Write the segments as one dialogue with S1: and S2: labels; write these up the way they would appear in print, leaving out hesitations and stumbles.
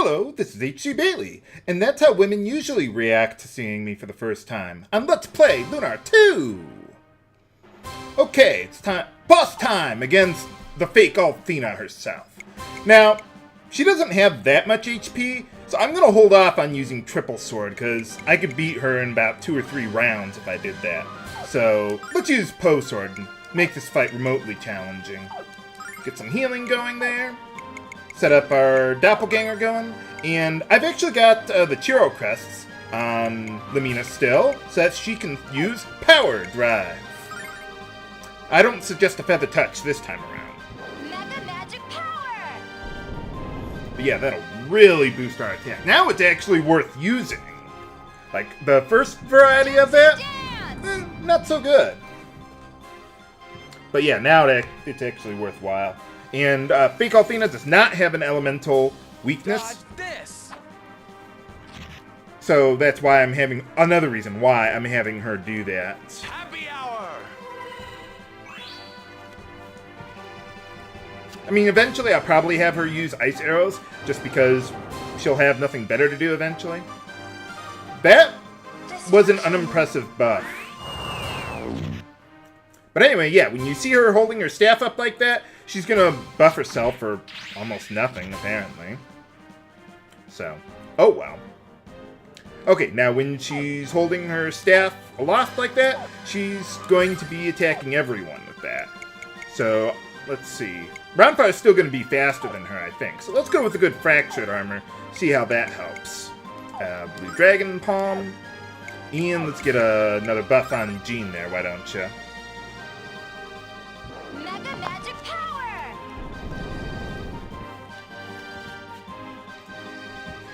S1: Hello, this is H.G. Bailey, and that's how women usually react to seeing me for the first time on Let's Play Lunar 2! Okay, it's time, boss time against the fake Althena herself. Now, she doesn't have that much HP, so I'm gonna hold off on using Triple Sword, because I could beat her in about 2 or 3 rounds if I did that. So, let's use Poe Sword and make this fight remotely challenging. Get some healing going there. Set up our doppelganger going, and I've actually got the Chiro crests on Lemina still, so that she can use Power Drive. I don't suggest a Feather Touch this time around.
S2: Mega Magic Power!
S1: But yeah, that'll really boost our attack. Now it's actually worth using. Like, the first variety of that, not so good. But yeah, now it's actually worthwhile. And Fake Althena does not have an elemental weakness. So that's why I'm having, another reason why I'm having her do that.
S3: Happy hour!
S1: I mean, eventually I'll probably have her use ice arrows, just because she'll have nothing better to do eventually. That was an unimpressive buff. But anyway, yeah, when you see her holding her staff up like that, she's gonna buff herself for almost nothing, apparently. So, oh well. Okay, now when she's holding her staff aloft like that, she's going to be attacking everyone with that. So, let's see. Ronfar is still gonna be faster than her, I think. So let's go with the good fractured armor, see how that helps. Blue Dragon Palm. And let's get another buff on Jean there, why don't you?
S2: Mega Magic Power!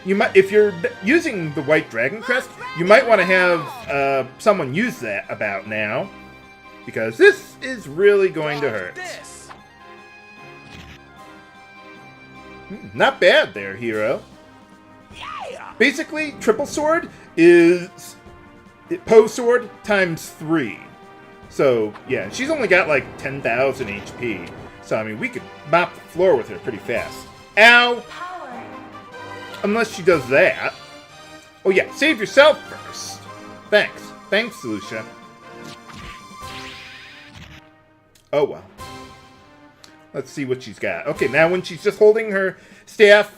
S1: You might, if you're using the White Dragon Crest, you might want to have someone use that about now, because this is really going to hurt. Not bad there, Hiro. Basically, Triple Sword is Poe Sword times 3. So, yeah, she's only got like 10,000 HP. So, I mean, we could mop the floor with her pretty fast. Ow!
S2: Power.
S1: Unless she does that. Oh, yeah, save yourself first. Thanks. Thanks, Lucia. Oh, well. Let's see what she's got. Okay, now when she's just holding her staff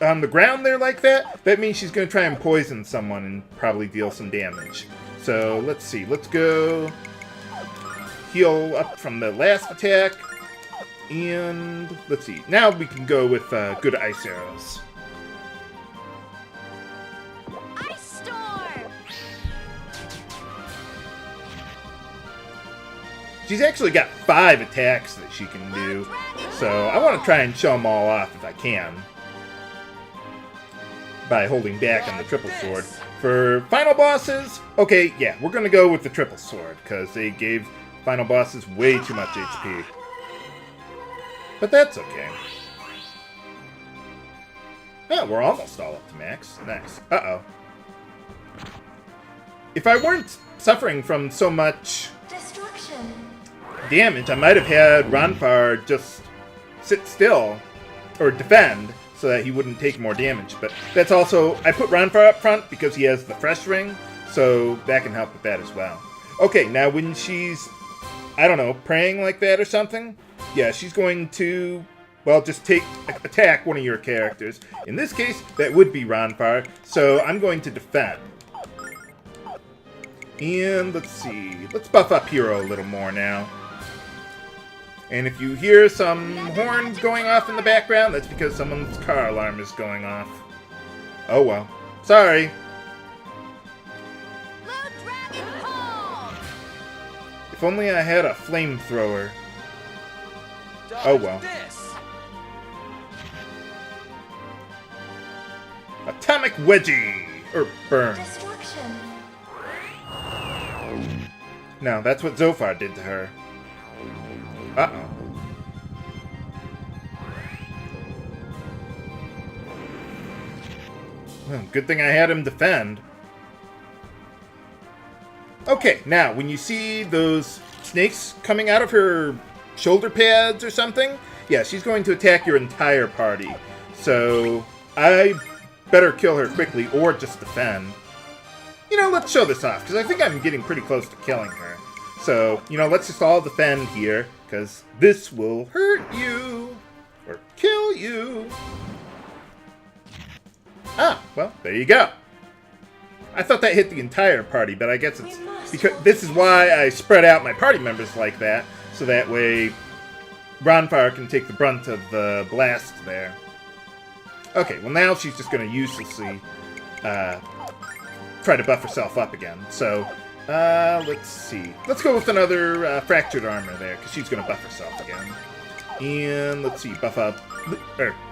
S1: on the ground there like that, that means she's going to try and poison someone and probably deal some damage. So, let's see. Let's go heal up from the last attack. And let's see. Now we can go with good ice arrows.
S2: Ice Storm!
S1: She's actually got 5 attacks that she can do. So I want to try and show them all off if I can. By holding back on the Triple Sword. For final bosses, okay, yeah, we're going to go with the Triple Sword, because they gave final bosses way too much HP. But that's okay. Yeah, we're almost all up to max. Nice. Uh-oh. If I weren't suffering from so much
S2: Destruction.
S1: damage, I might have had Ronfar just sit still, or defend, so that he wouldn't take more damage. But that's also, I put Ronfar up front because he has the fresh ring, so that can help with that as well. Okay, now when she's, I don't know, praying like that or something, yeah, she's going to, well, just attack one of your characters. In this case, that would be Ronfar, so I'm going to defend. And let's see, let's buff up Hiro a little more now. And if you hear some horns going off in the background, that's because someone's car alarm is going off. Oh well. Sorry.
S2: Blue Dragon Palm!
S1: If only I had a flamethrower. Oh well. Atomic Wedgie! Or burn.
S2: Destruction.
S1: No, that's what Zophar did to her. Uh-oh. Well, good thing I had him defend. Okay, now, when you see those snakes coming out of her shoulder pads or something, yeah, she's going to attack your entire party. So, I better kill her quickly or just defend. You know, let's show this off, because I think I'm getting pretty close to killing her. So, you know, let's just all defend here, because this will hurt you. Or kill you. Ah, well, there you go. I thought that hit the entire party, but I guess it's because this is why I spread out my party members like that, so that way Ronfar can take the brunt of the blast there. Okay, well now she's just going to uselessly try to buff herself up again. So, let's see. Let's go with another fractured armor there, because she's going to buff herself again. And let's see, buff up...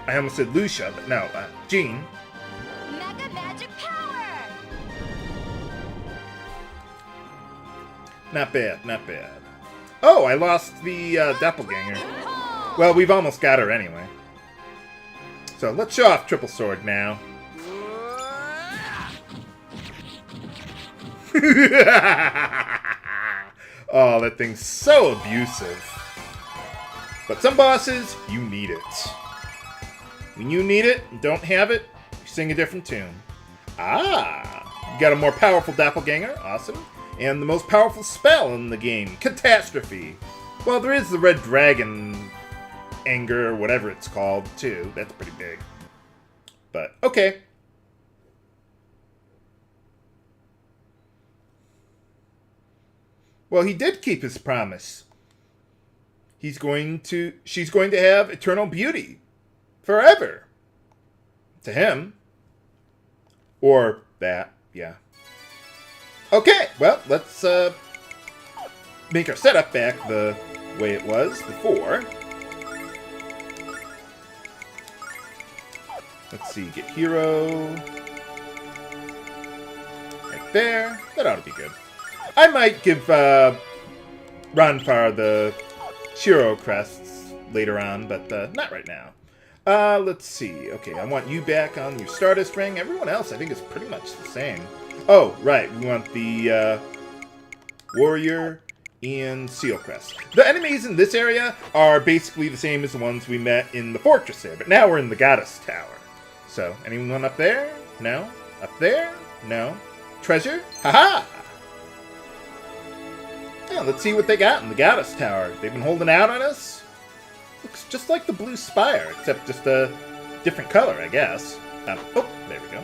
S1: I almost said Lucia, but no, Jean.
S2: Mega magic power!
S1: Not bad, not bad. Oh, I lost the doppelganger. Well, we've almost got her anyway. So let's show off Triple Sword now. Oh, that thing's so abusive. But some bosses, you need it. When you need it and don't have it, you sing a different tune. Ah, you got a more powerful doppelganger, awesome. And the most powerful spell in the game, Catastrophe. Well, there is the Red Dragon Anger, or whatever it's called, too. That's pretty big. But, okay. Well, he did keep his promise. She's going to have eternal beauty. Forever. To him. Or that, yeah. Okay, well, let's make our setup back the way it was before. Let's see, get Hiro. Right there. That ought to be good. I might give Ronfar the Chiro crests later on, but not right now. Let's see. Okay, I want you back on your Stardust ring. Everyone else, I think, is pretty much the same. Oh, right. We want the Warrior and Seal Crest. The enemies in this area are basically the same as the ones we met in the fortress there, but now we're in the Goddess Tower. So, anyone up there? No? Up there? No. Treasure? Haha! Yeah, let's see what they got in the Goddess Tower. They've been holding out on us? Looks just like the Blue Spire, except just a different color, I guess. Oh, there we go.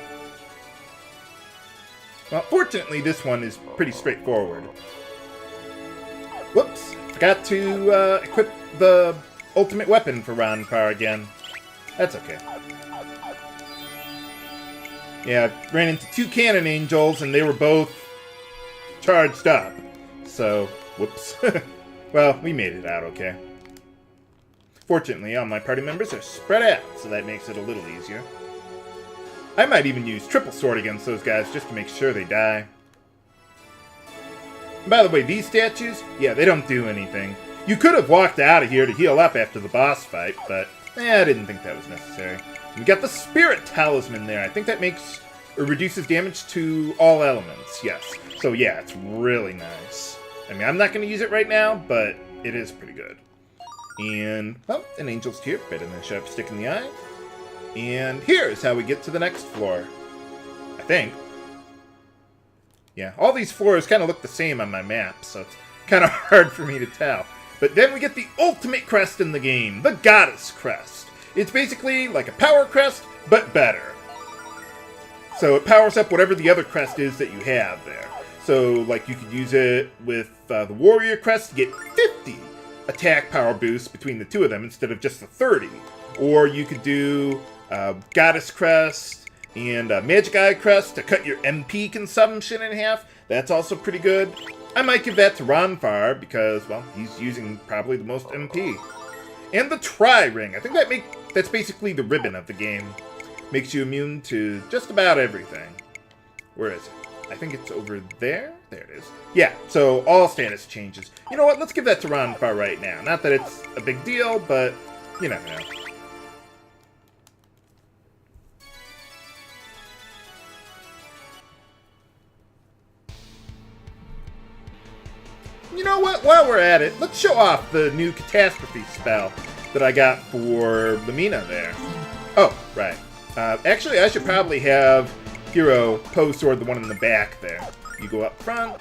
S1: Well, fortunately, this one is pretty straightforward. Whoops. Forgot to equip the ultimate weapon for Ronfar again. That's okay. Yeah, ran into two cannon angels, and they were both charged up. So, whoops. Well, we made it out okay. Fortunately, all my party members are spread out, so that makes it a little easier. I might even use Triple Sword against those guys just to make sure they die. And by the way, these statues, yeah, they don't do anything. You could have walked out of here to heal up after the boss fight, but I didn't think that was necessary. We got the Spirit Talisman there. I think that makes or reduces damage to all elements, yes. So yeah, it's really nice. I mean, I'm not going to use it right now, but it is pretty good. And, well, an angel's tear, better than a sharp stick in the eye. And here's how we get to the next floor. I think. Yeah, all these floors kind of look the same on my map, so it's kind of hard for me to tell. But then we get the ultimate crest in the game, the Goddess Crest. It's basically like a power crest, but better. So it powers up whatever the other crest is that you have there. So, like, you could use it with the Warrior Crest to get 50 attack power boosts between the two of them instead of just the 30. Or you could do Goddess Crest and Magic Eye Crest to cut your MP consumption in half. That's also pretty good. I might give that to Ronfar because, well, he's using probably the most MP. And the Tri-Ring. I think that's basically the ribbon of the game. Makes you immune to just about everything. Where is it? I think it's over there. There it is. Yeah, so all status changes. You know what? Let's give that to Ronfar right now. Not that it's a big deal, but you never know. You know what? While we're at it, let's show off the new Catastrophe spell that I got for Lemina there. Oh, right. Actually, I should probably have Hiro Poe Sword, the one in the back there. You go up front.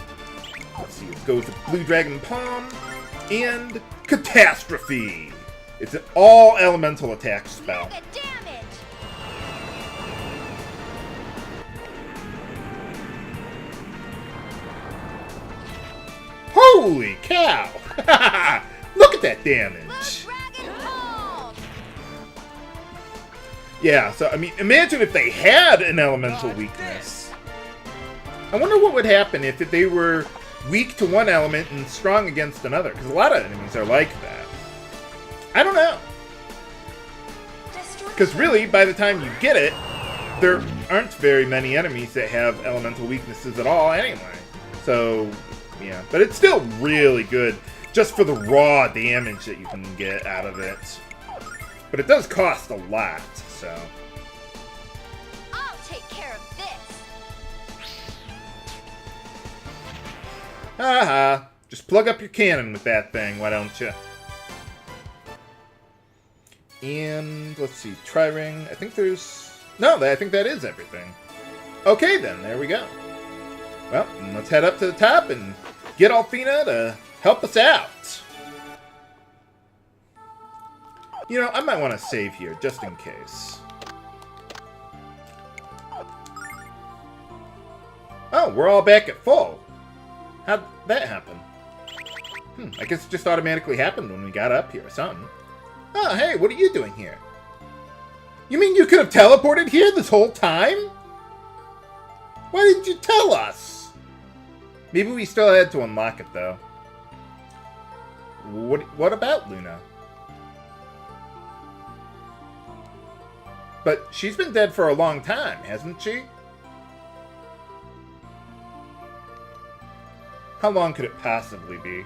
S1: Let's see, it goes with Blue Dragon Palm and Catastrophe. It's an all-elemental attack spell.
S2: Mega damage.
S1: Holy cow! Look at that damage!
S2: Dragon Palm.
S1: Yeah, so, I mean, imagine if they had an elemental weakness. I wonder what would happen if they were weak to one element and strong against another, because a lot of enemies are like that. I don't know. Because really, by the time you get it, there aren't very many enemies that have elemental weaknesses at all anyway. So, yeah. But it's still really good, just for the raw damage that you can get out of it. But it does cost a lot, so...
S2: I'll take care of this.
S1: Haha. Just plug up your cannon with that thing, why don't you? And, let's see, Tri-Ring. I think there's... No, I think that is everything. Okay, then. There we go. Well, let's head up to the top and get Althena to help us out. You know, I might want to save here, just in case. Oh, we're all back at full. How'd that happen? I guess it just automatically happened when we got up here or something. Oh, hey, what are you doing here? You mean you could have teleported here this whole time? Why didn't you tell us? Maybe we still had to unlock it, though. What about Luna? But she's been dead for a long time, hasn't she? How long could it possibly be?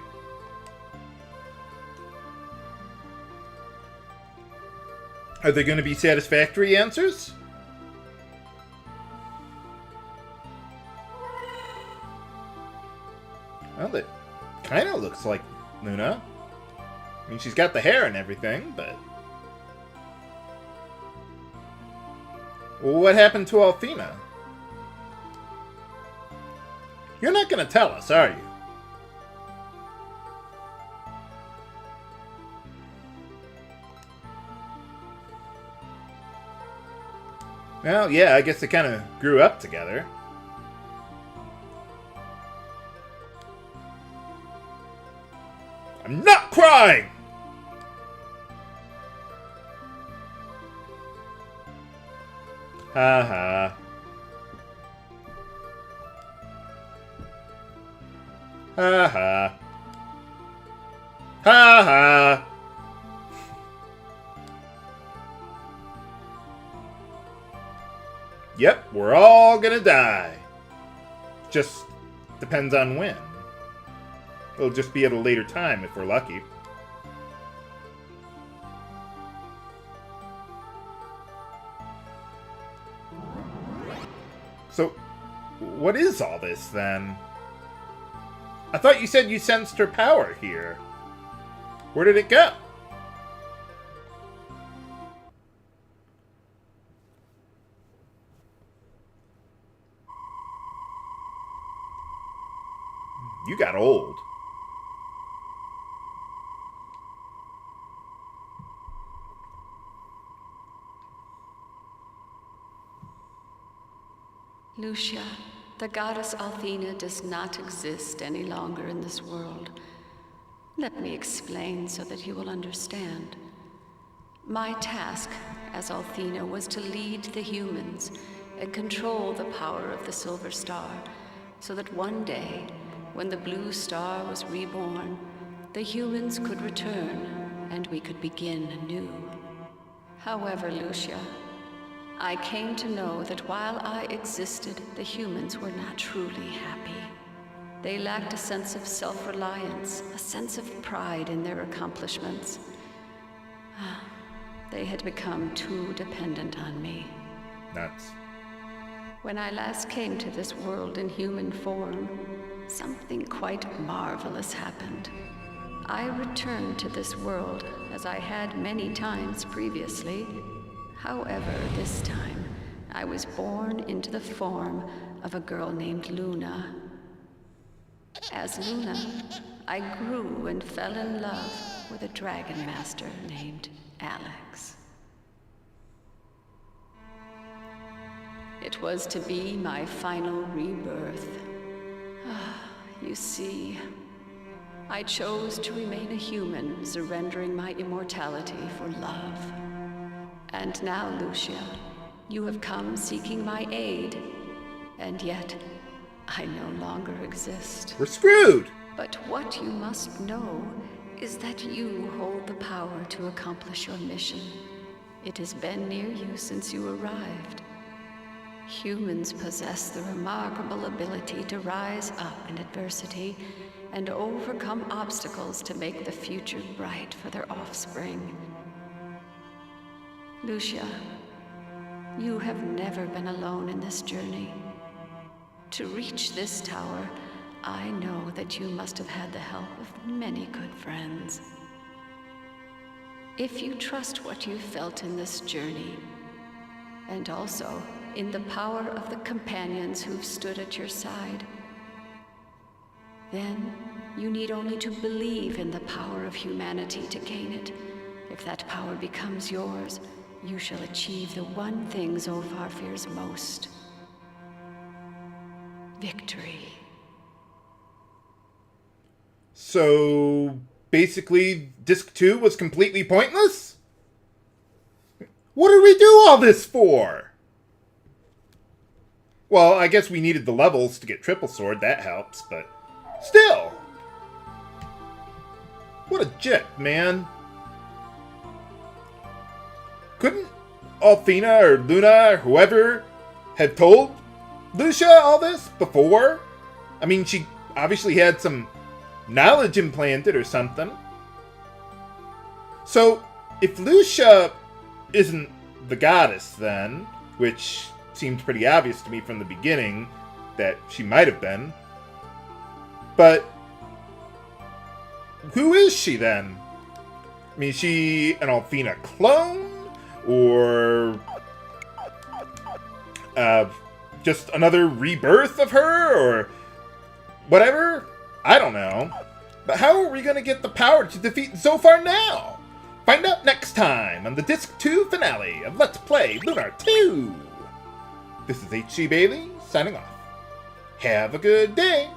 S1: Are there going to be satisfactory answers? Well, it kind of looks like Luna. I mean, she's got the hair and everything, but... Well, what happened to Althena? You're not going to tell us, are you? Well, yeah, I guess they kind of grew up together. I'm not crying! Ha ha. Ha ha. Ha ha. Yep, we're all gonna die. Just depends on when. It'll just be at a later time if we're lucky. So, what is all this, then? I thought you said you sensed her power here. Where did it go? You got old.
S3: Lucia, the goddess Althena does not exist any longer in this world. Let me explain so that you will understand. My task as Althena was to lead the humans and control the power of the Silver Star, so that one day, when the Blue Star was reborn, the humans could return and we could begin anew. However, Lucia, I came to know that while I existed, the humans were not truly happy. They lacked a sense of self-reliance, a sense of pride in their accomplishments. They had become too dependent on me.
S1: Nuts.
S3: When I last came to this world in human form, something quite marvelous happened. I returned to this world as I had many times previously. However, this time, I was born into the form of a girl named Luna. As Luna, I grew and fell in love with a dragon master named Alex. It was to be my final rebirth. You see, I chose to remain a human, surrendering my immortality for love. And now, Lucia, you have come seeking my aid, and yet I no longer exist.
S1: We're screwed!
S3: But what you must know is that you hold the power to accomplish your mission. It has been near you since you arrived. Humans possess the remarkable ability to rise up in adversity and overcome obstacles to make the future bright for their offspring. Lucia, you have never been alone in this journey. To reach this tower, I know that you must have had the help of many good friends. If you trust what you felt in this journey, and also in the power of the companions who've stood at your side, then you need only to believe in the power of humanity to gain it. If that power becomes yours, you shall achieve the one thing Zophar fears most: victory.
S1: So, basically, Disc 2 was completely pointless? What did we do all this for? Well, I guess we needed the levels to get Triple Sword, that helps, but still! What a jip, man. Couldn't Althena or Luna or whoever have told Lucia all this before? I mean, she obviously had some knowledge implanted or something. So, if Lucia isn't the goddess then, which seemed pretty obvious to me from the beginning that she might have been, but who is she then? I mean, is she an Althena clone? Or just another rebirth of her? Or whatever? I don't know. But how are we going to get the power to defeat Zophar now? Find out next time on the Disc 2 finale of Let's Play Lunar 2. This is H.C. Bailey, signing off. Have a good day.